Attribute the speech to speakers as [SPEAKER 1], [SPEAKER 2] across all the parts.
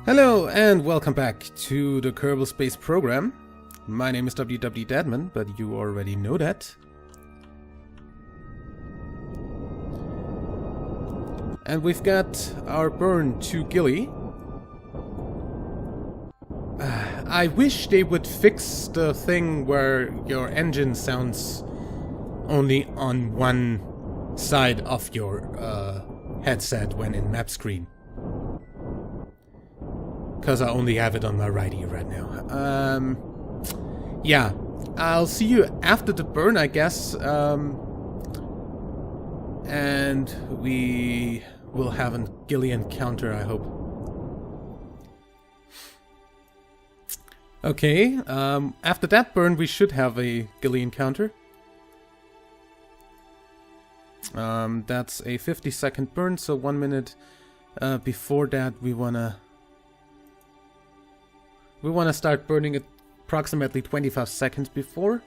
[SPEAKER 1] Hello and welcome back to the Kerbal Space Program. My name is WWEdeadman, but you already know that. And we've got our burn to Gilly. I wish they would fix the thing where your engine sounds only on one side of your headset when in map screen. Because I only have it on my right ear right now. Yeah, I'll see you after the burn, I guess. And we will have a Gilly encounter, I hope. Okay, after that burn, we should have a Gilly encounter. That's a 50-second burn, so 1 minute before that, we wanna start burning it approximately 25 seconds before.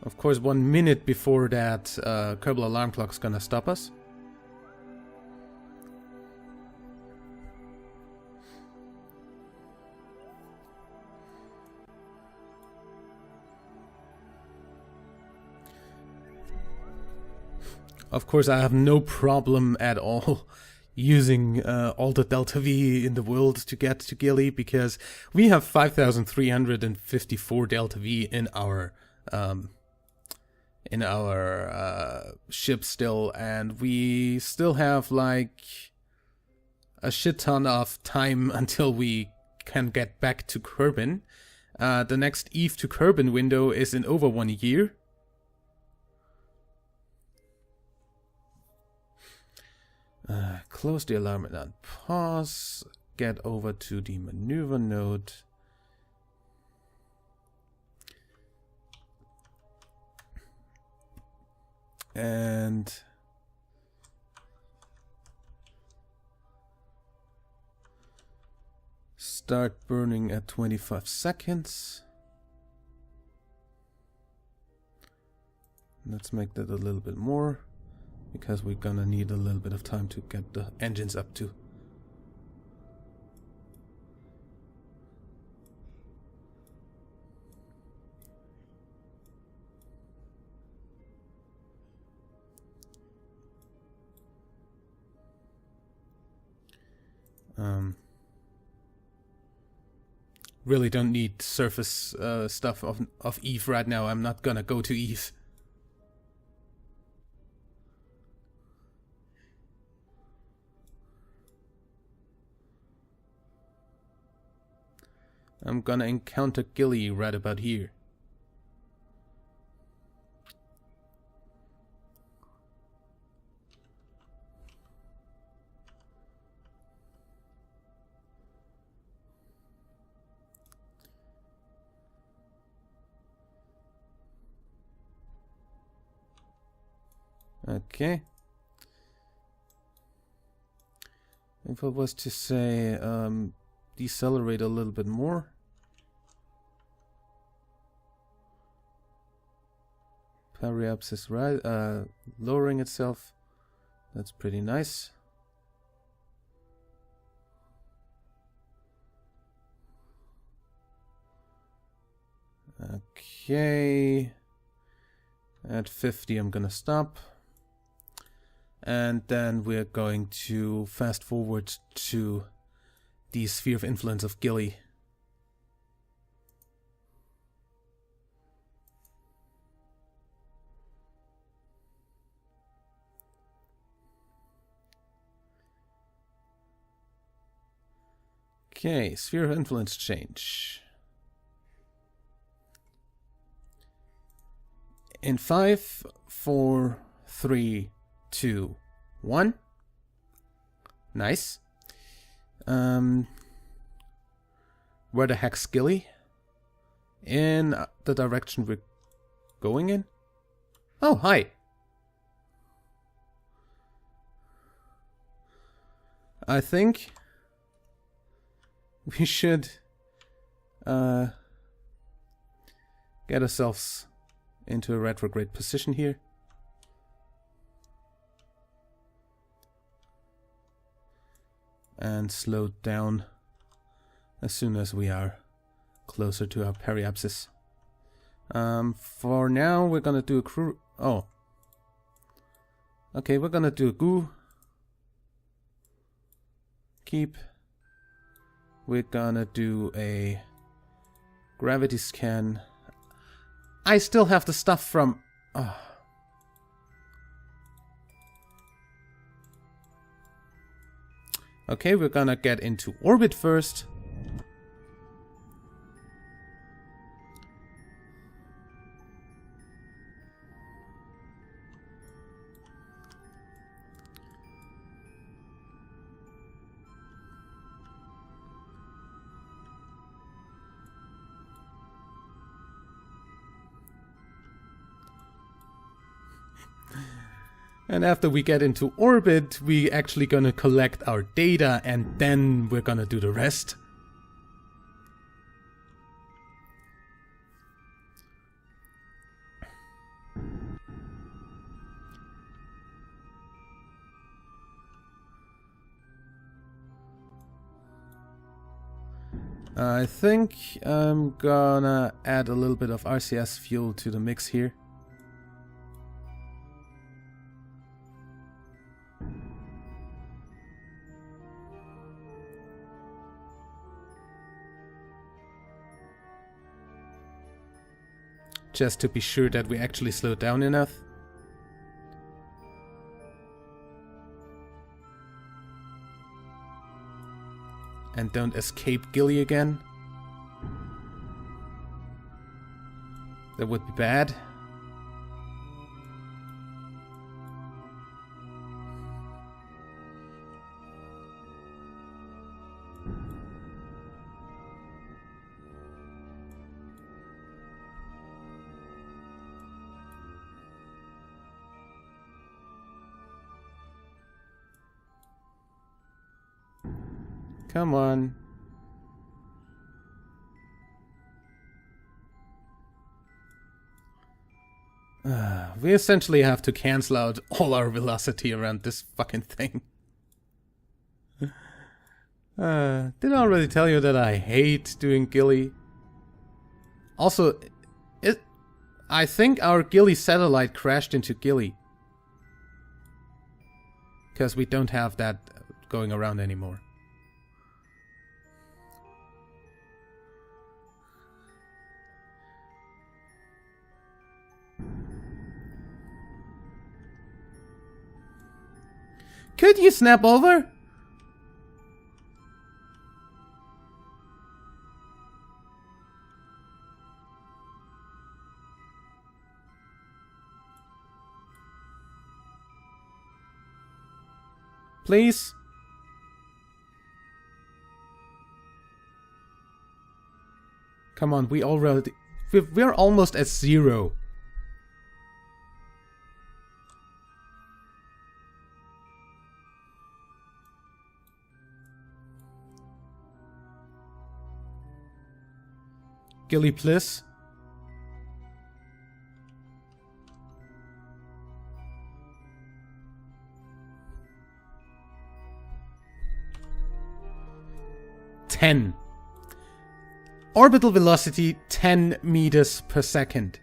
[SPEAKER 1] Of course, 1 minute before that, Kerbal alarm clock's gonna stop us. Of course, I have no problem at all using all the Delta V in the world to get to Gilly, because we have 5,354 Delta V in our ship still, and we still have like a shit ton of time until we can get back to Kerbin. The next Eve to Kerbin window is in over 1 year. Close the alarm and unpause. Get over to the maneuver node. And start burning at 25 seconds. Let's make that a little bit more, because we're gonna need a little bit of time to get the engines up to. Really don't need surface stuff of Eve right now. I'm not gonna go to Eve. I'm gonna encounter Gilly right about here. Okay. If I was to say decelerate a little bit more. Periapsis is right, lowering itself. That's pretty nice. Okay. At 50 I'm gonna stop. And then we're going to fast forward to the sphere of influence of Gilly. Okay, sphere of influence change. In 5, 4, 3, 2, 1. Nice. Where the heck's Gilly? In the direction we're going in? Oh, hi. I think we should get ourselves into a retrograde position here. And slow down as soon as we are closer to our periapsis. For now, we're gonna do a crew. Oh, okay, we're gonna do a goo. Keep. We're gonna do a gravity scan. I still have the stuff from. Oh. Okay, we're gonna get into orbit first. And after we get into orbit, we actually gonna collect our data and then we're gonna do the rest. I think I'm gonna add a little bit of RCS fuel to the mix here. Just to be sure that we actually slow down enough. And don't escape Gilly again. That would be bad. Come on. We essentially have to cancel out all our velocity around this fucking thing. Did I already tell you that I hate doing Gilly? Also, I think our Gilly satellite crashed into Gilly. Because we don't have that going around anymore. Could you snap over? Please? Come on, we're almost at 0. Gilly, please. Orbital velocity 10 meters per second.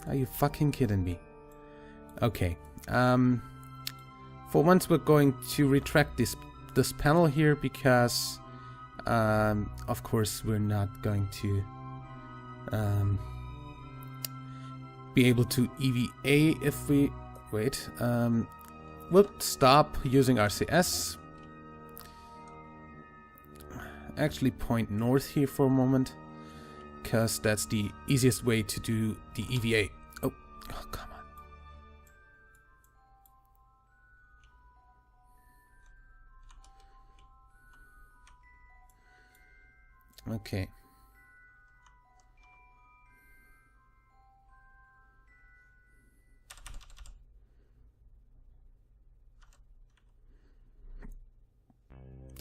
[SPEAKER 1] Are you fucking kidding me? Okay. For once we're going to retract this panel here because of course we're not going to be able to EVA if we wait. We'll stop using RCS. Actually point north here for a moment, because that's the easiest way to do the EVA. Oh, come on. Okay.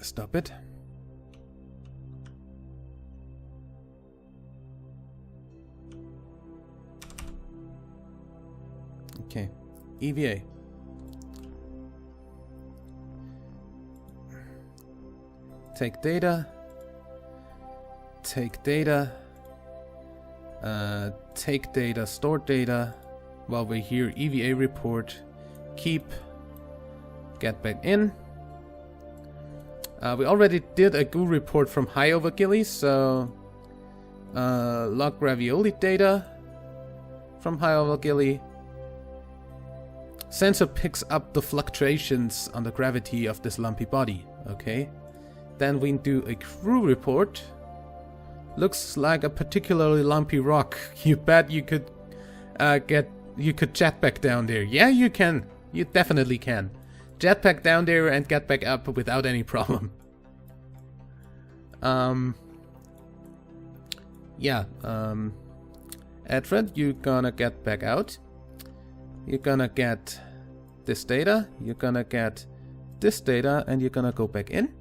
[SPEAKER 1] Stop it. Okay, EVA. Take data. Take data. Take data, store data. While we're here, EVA report. Keep. Get back in. We already did a goo report from high over Gilly, so log ravioli data from high over Gilly. Sensor picks up the fluctuations on the gravity of this lumpy body. Okay. Then we do a crew report. Looks like a particularly lumpy rock. You bet you could jetpack down there. Yeah, you can. You definitely can. Jetpack down there and get back up without any problem. Edred, you're gonna get back out. You're gonna get this data. You're gonna get this data, and you're gonna go back in.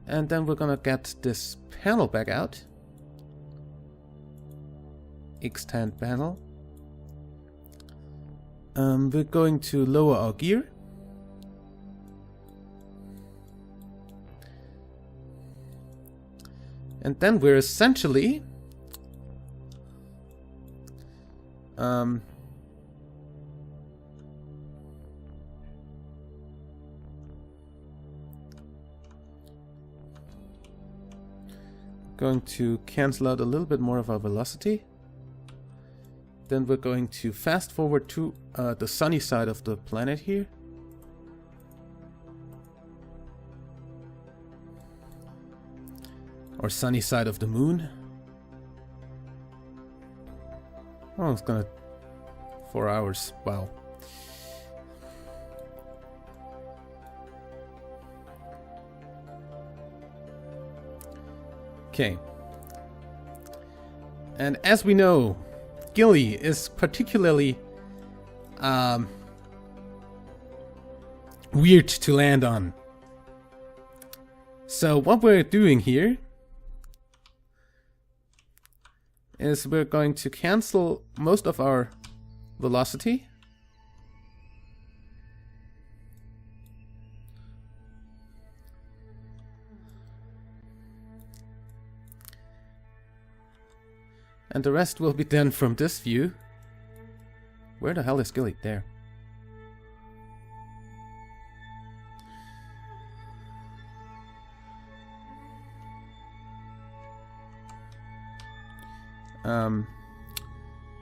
[SPEAKER 1] And then we're gonna get this panel back out. Extend panel. We're going to lower our gear. And then we're essentially going to cancel out a little bit more of our velocity. Then we're going to fast forward to the sunny side of the planet here. Or sunny side of the moon. Oh, it's gonna... 4 hours. Wow. Okay. And as we know, Gilly is particularly weird to land on. So what we're doing here is we're going to cancel most of our velocity. And the rest will be done from this view. Where the hell is Gilly? There.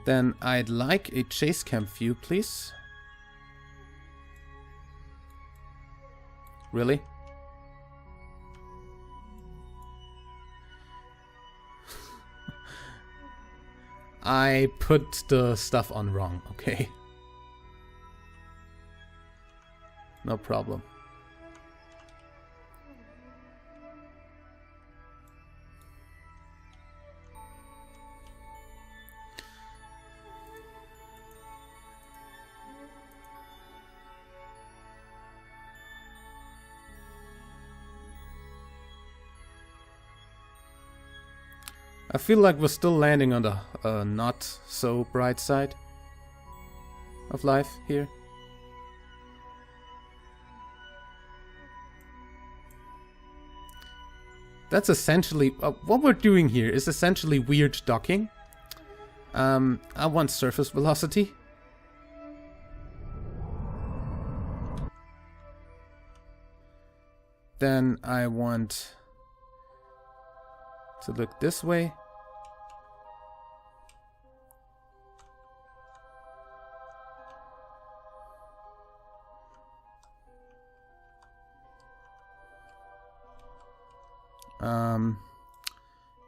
[SPEAKER 1] Then I'd like a chase cam view, please. Really? I put the stuff on wrong, okay? No problem. I feel like we're still landing on the not so bright side of life here. That's essentially what we're doing here is essentially weird docking. I want surface velocity. Then I want to look this way.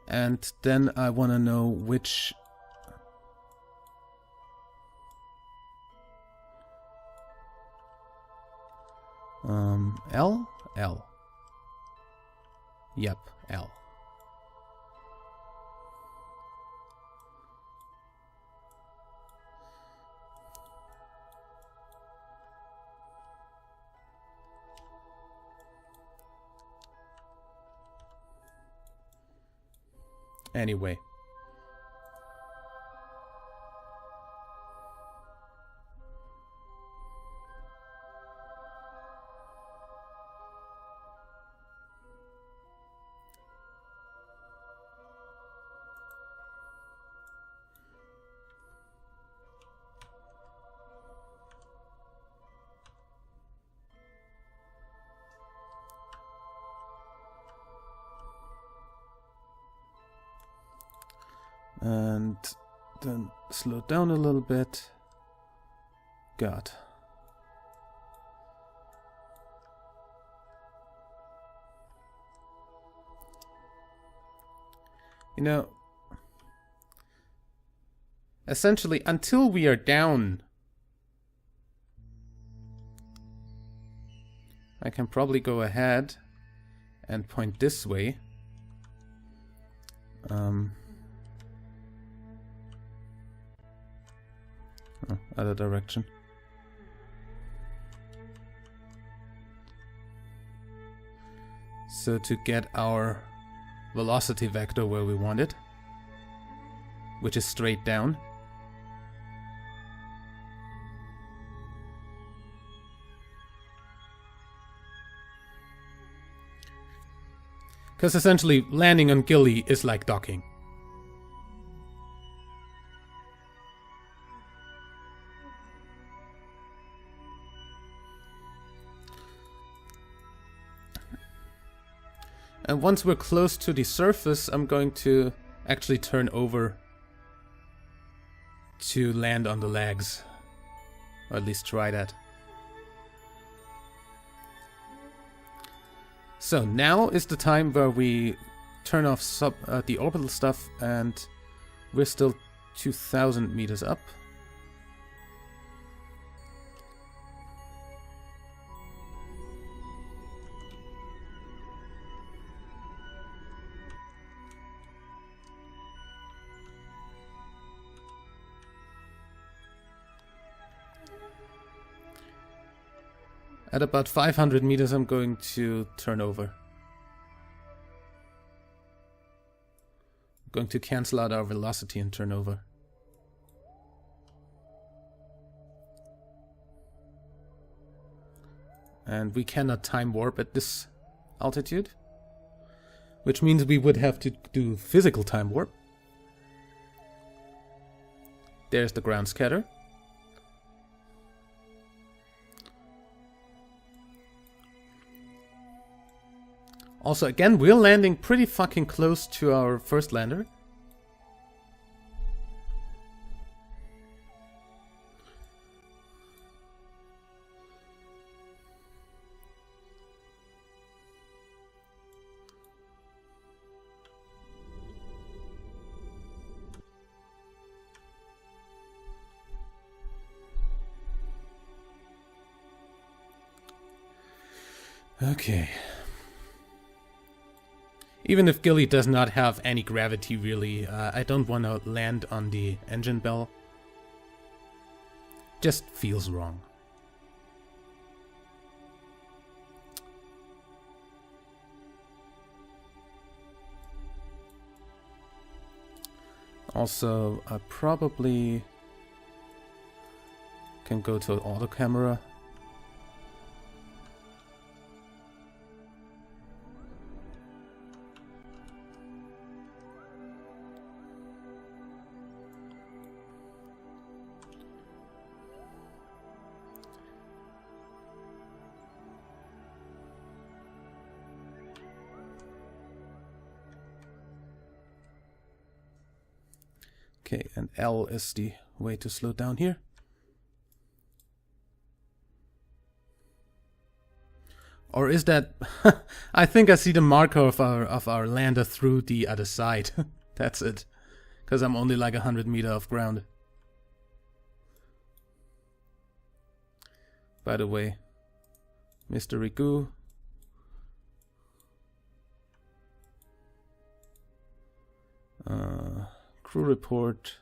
[SPEAKER 1] And then I want to know which L? L. Yep, L. Anyway. And then slow down a little bit. God. You know, essentially, until we are down, I can probably go ahead and point this way. Other direction. So to get our velocity vector where we want it, which is straight down. Because essentially landing on Gilly is like docking. And once we're close to the surface, I'm going to actually turn over to land on the legs. Or at least try that. So now is the time where we turn off the orbital stuff, and we're still 2,000 meters up. At about 500 meters, I'm going to turn over. I'm going to cancel out our velocity and turn over. And we cannot time warp at this altitude, which means we would have to do physical time warp. There's the ground scatter. Also, again, we're landing pretty fucking close to our first lander. Okay. Even if Gilly does not have any gravity, really, I don't want to land on the engine bell. Just feels wrong. Also, I probably can go to auto camera. Okay, and L is the way to slow down here. Or is that... I think I see the marker of our lander through the other side. That's it. Because I'm only like 100 meters off ground. By the way, Mr. Riku. Crew report,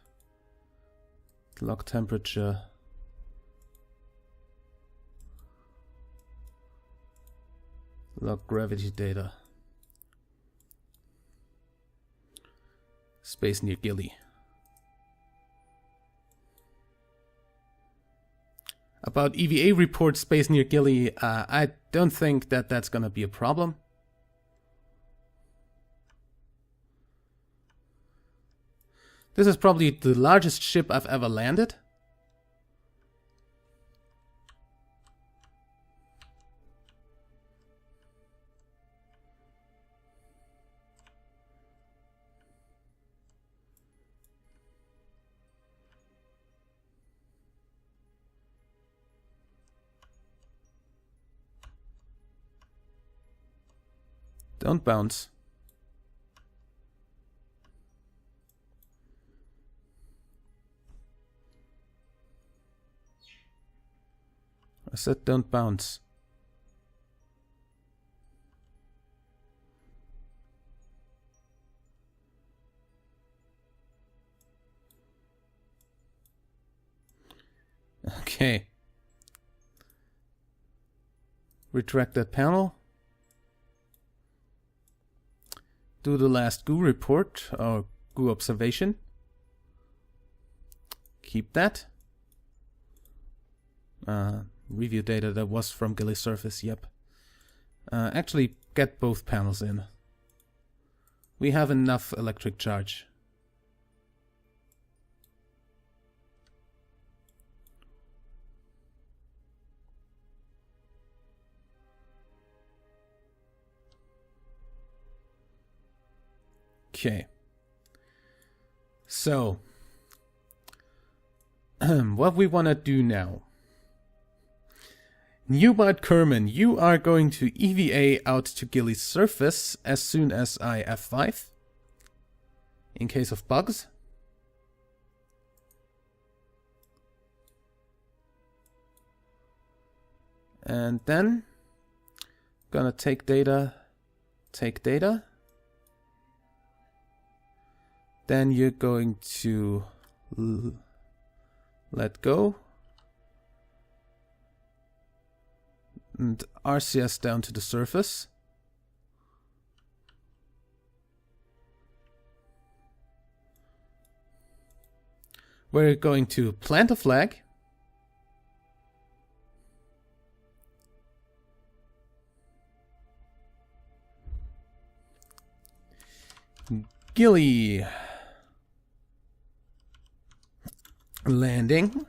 [SPEAKER 1] log temperature, log gravity data, space near Gilly. About EVA report space near Gilly, I don't think that that's gonna be a problem. This is probably the largest ship I've ever landed. Don't bounce. I said don't bounce. Okay. Retract that panel. Do the last goo report or goo observation. Keep that. Review data that was from Gilly surface, yep. Actually, get both panels in. We have enough electric charge. Okay. So, what we want to do now. Newbart Kerman, you are going to EVA out to Gilly's surface as soon as I F5. In case of bugs. And then, gonna take data. Then you're going to let go. And RCS down to the surface. We're going to plant a flag. Gilly landing.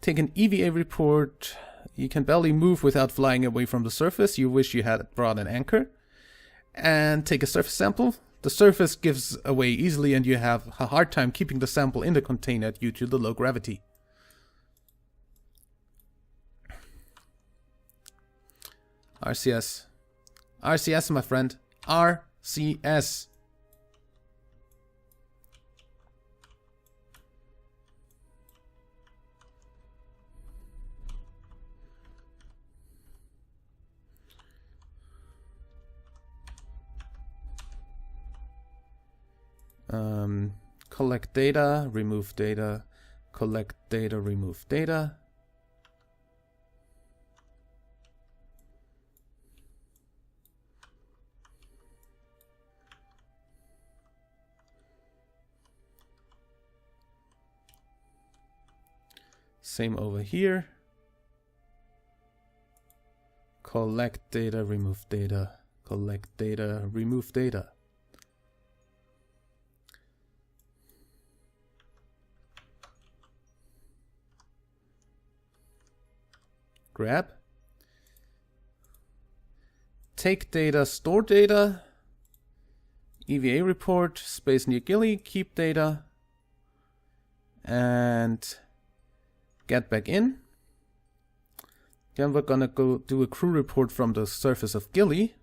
[SPEAKER 1] Take an EVA report. You can barely move without flying away from the surface. You wish you had brought an anchor. And take a surface sample. The surface gives away easily and you have a hard time keeping the sample in the container due to the low gravity. RCS. RCS, my friend. RCS. Collect data, remove data, collect data, remove data. Same over here. Collect data, remove data, collect data, remove data. Grab. Take data, store data. EVA report, space near Gilly, keep data. And get back in. Then we're gonna go do a crew report from the surface of Gilly.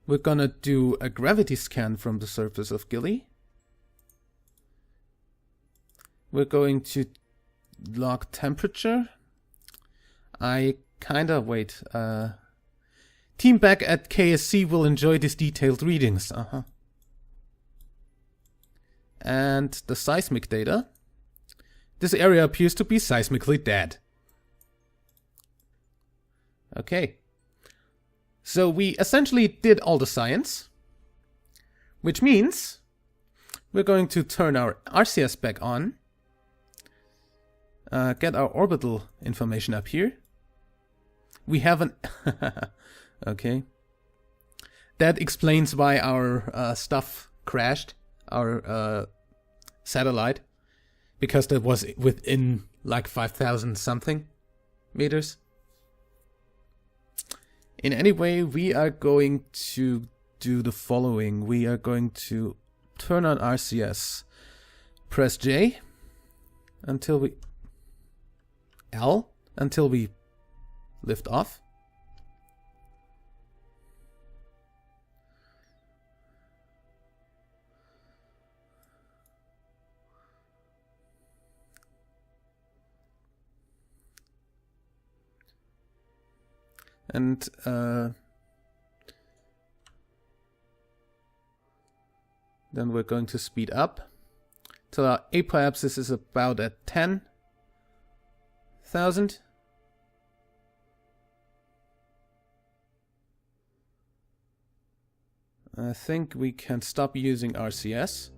[SPEAKER 1] We're gonna do a gravity scan from the surface of Gilly. We're going to log temperature. Wait. Team back at KSC will enjoy these detailed readings. And the seismic data. This area appears to be seismically dead. Okay. So we essentially did all the science. Which means we're going to turn our RCS back on. Get our orbital information up here. We haven't... Okay. That explains why our stuff crashed. Our satellite. Because that was within like 5,000 something meters. In any way, we are going to do the following. We are going to turn on RCS. Press J until we... L until we lift off. And then we're going to speed up till our apoapsis is about at 10,000. I think we can stop using RCS.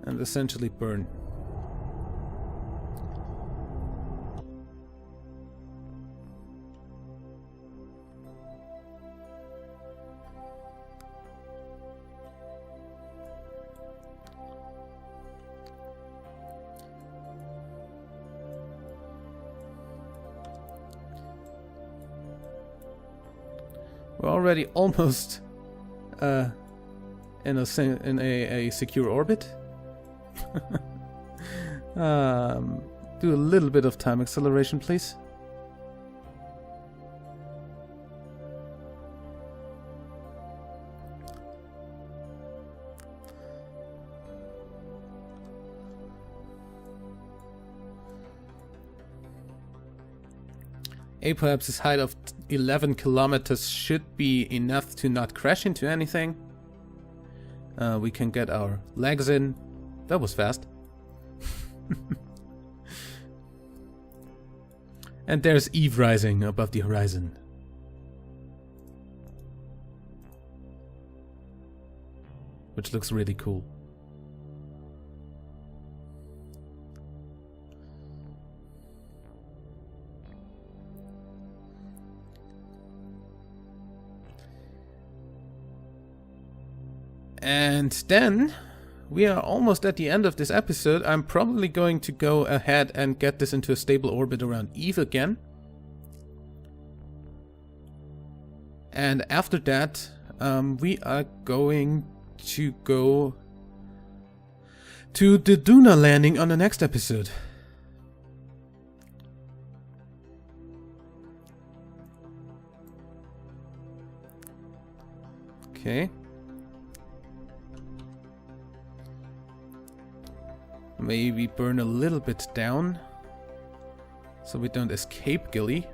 [SPEAKER 1] And essentially burn. We're already almost in a secure orbit. Do a little bit of time acceleration, please. Apoapsis height of 11 kilometers should be enough to not crash into anything. We can get our legs in. That was fast. And there's Eve rising above the horizon. Which looks really cool. And then we are almost at the end of this episode. I'm probably going to go ahead and get this into a stable orbit around Eve again. And after that, we are going to go to the Duna landing on the next episode. Okay. Maybe burn a little bit down so we don't escape Gilly.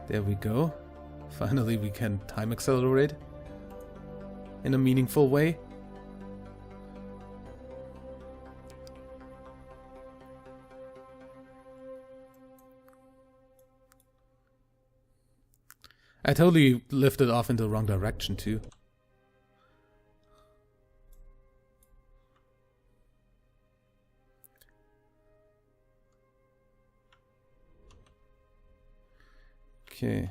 [SPEAKER 1] There we go. Finally we can time accelerate in a meaningful way. I totally lifted off in the wrong direction too. Okay.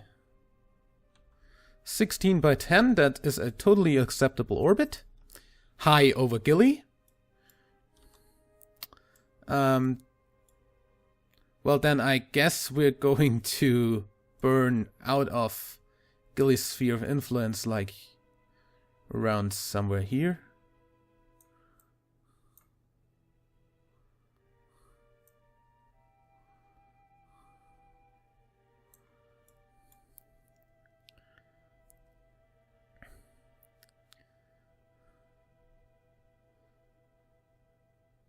[SPEAKER 1] 16 by 10, that is a totally acceptable orbit. High over Gilly. Well then I guess we're going to burn out of Gilly's sphere of influence, like around somewhere here.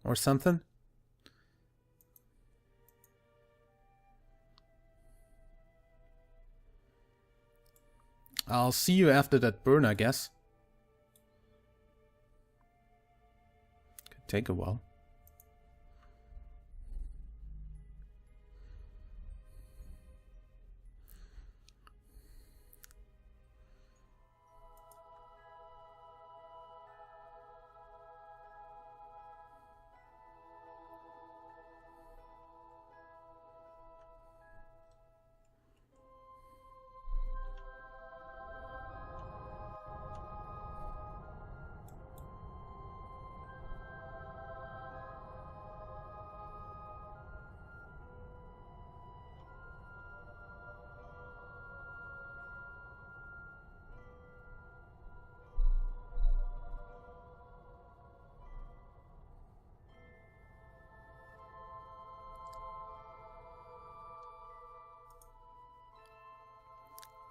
[SPEAKER 1] Or something. I'll see you after that burn, I guess. Could take a while.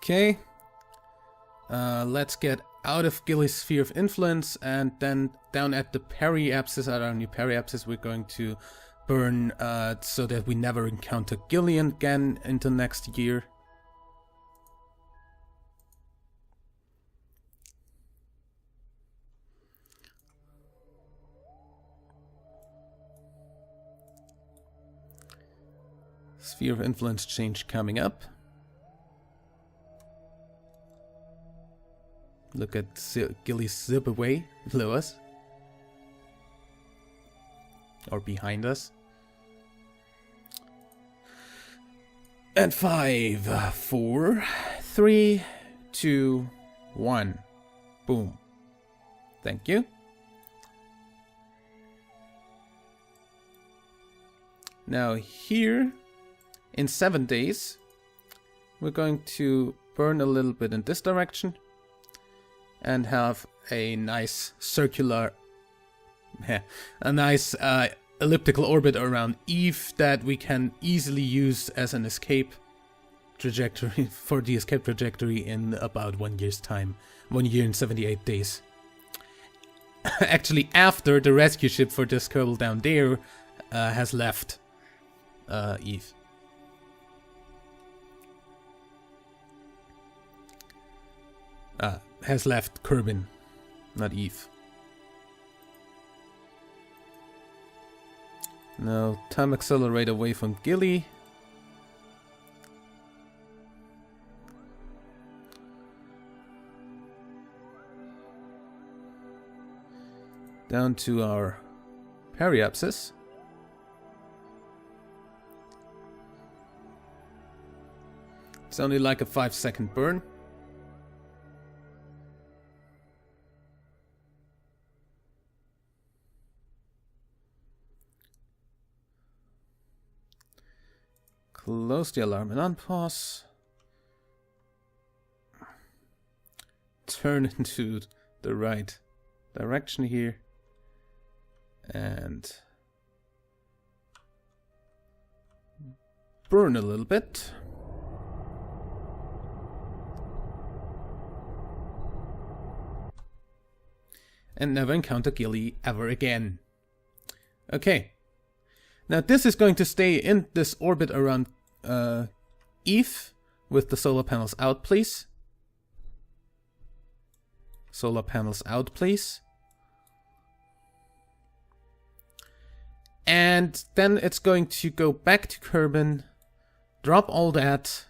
[SPEAKER 1] Okay. Let's get out of Gilly's sphere of influence, and then down at the periapsis, at our new periapsis, we're going to burn so that we never encounter Gilly again into next year. Sphere of influence change coming up. Look at Gilly zip away below us. Or behind us. And 5, 4, 3, 2, 1. Boom. Thank you. Now here, in 7 days, we're going to burn a little bit in this direction and have a nice circular, a nice elliptical orbit around Eve that we can easily use as an escape trajectory for the escape trajectory in about 1 year's time. 1 year and 78 days. Actually, after the rescue ship for this Kerbal down there has left Eve. Has left Kerbin, not Eve. Now, time accelerate away from Gilly. Down to our periapsis. It's only like a 5-second burn. Close the alarm and unpause. Turn into the right direction here. And burn a little bit. And never encounter Gilly ever again. Okay. Now this is going to stay in this orbit around Eve with the solar panels out, please. Solar panels out, please. And then it's going to go back to Kerbin, drop all that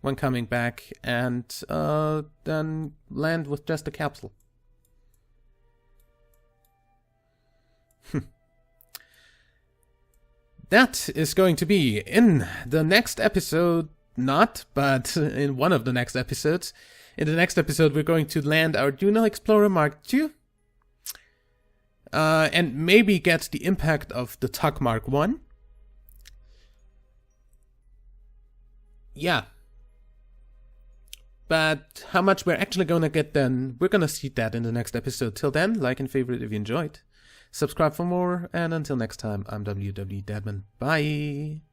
[SPEAKER 1] when coming back, and then land with just a capsule. That is going to be in the next episode, not, but in one of the next episodes. In the next episode, we're going to land our Juno Explorer Mark II. And maybe get the impact of the Tug Mark I. Yeah. But how much we're actually gonna get then, we're gonna see that in the next episode. Till then, like and favorite if you enjoyed. Subscribe for more, and until next time, I'm WWEdeadman. Bye!